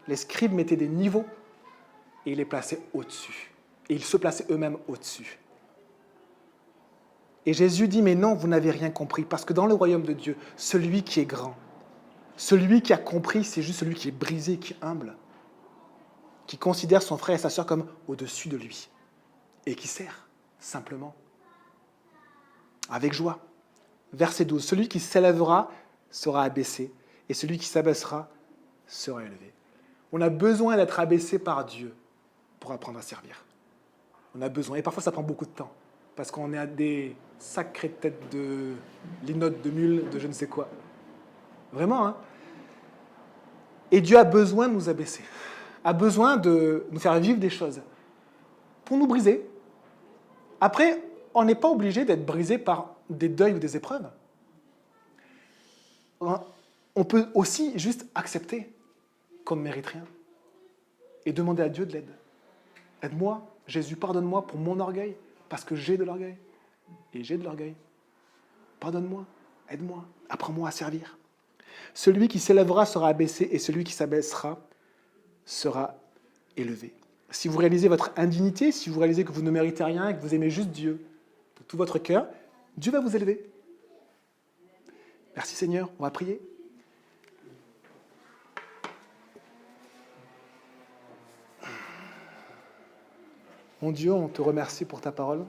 Les scribes mettaient des niveaux et ils les plaçaient au-dessus. Et ils se plaçaient eux-mêmes au-dessus. Et Jésus dit, mais non, vous n'avez rien compris, parce que dans le royaume de Dieu, celui qui est grand, celui qui a compris, c'est juste celui qui est brisé, qui est humble, qui considère son frère et sa sœur comme au-dessus de lui, et qui sert, simplement, avec joie. Verset 12, celui qui s'élèvera sera abaissé, et celui qui s'abaissera sera élevé. On a besoin d'être abaissé par Dieu pour apprendre à servir. On a besoin, et parfois ça prend beaucoup de temps, parce qu'on est à des sacrées têtes de linottes, de mules, de je ne sais quoi. Vraiment, hein. Et Dieu a besoin de nous abaisser, a besoin de nous faire vivre des choses pour nous briser. Après, on n'est pas obligé d'être brisé par des deuils ou des épreuves. On peut aussi juste accepter qu'on ne mérite rien et demander à Dieu de l'aide. Aide-moi, Jésus, pardonne-moi pour mon orgueil, parce que j'ai de l'orgueil. Et j'ai de l'orgueil. Pardonne-moi, aide-moi, apprends-moi à servir. Celui qui s'élèvera sera abaissé et celui qui s'abaissera sera élevé. Si vous réalisez votre indignité, si vous réalisez que vous ne méritez rien et que vous aimez juste Dieu de tout votre cœur, Dieu va vous élever. Merci Seigneur, on va prier. Mon Dieu, on te remercie pour ta parole.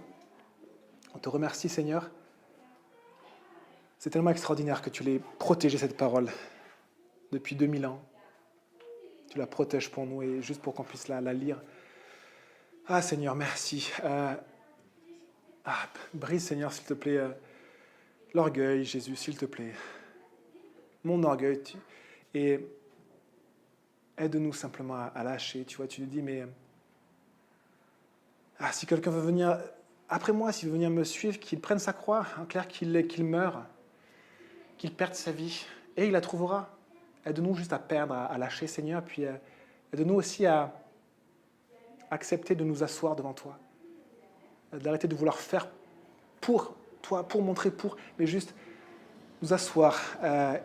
On te remercie Seigneur. C'est tellement extraordinaire que tu l'aies protégé cette parole depuis 2000 ans. Tu la protèges pour nous et juste pour qu'on puisse la lire. Ah Seigneur, merci. Brise Seigneur, s'il te plaît, l'orgueil, Jésus, s'il te plaît. Mon orgueil. Et aide-nous simplement à lâcher. Tu vois, tu nous dis, mais si quelqu'un veut venir après moi, s'il veut venir me suivre, qu'il prenne sa croix, en clair, qu'il meure. qu'il perde sa vie et il la trouvera. Aide-nous juste à perdre, à lâcher, Seigneur, puis aide-nous aussi à accepter de nous asseoir devant toi, d'arrêter de vouloir faire pour toi, pour montrer pour, mais juste nous asseoir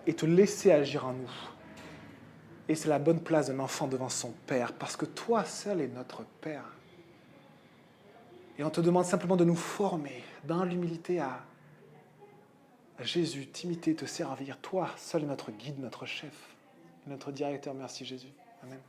et te laisser agir en nous. Et c'est la bonne place d'un enfant devant son Père, parce que toi seul es notre Père. Et on te demande simplement de nous former dans l'humilité à Jésus, t'imiter, te servir. Toi seul est notre guide, notre chef, notre directeur. Merci Jésus. Amen.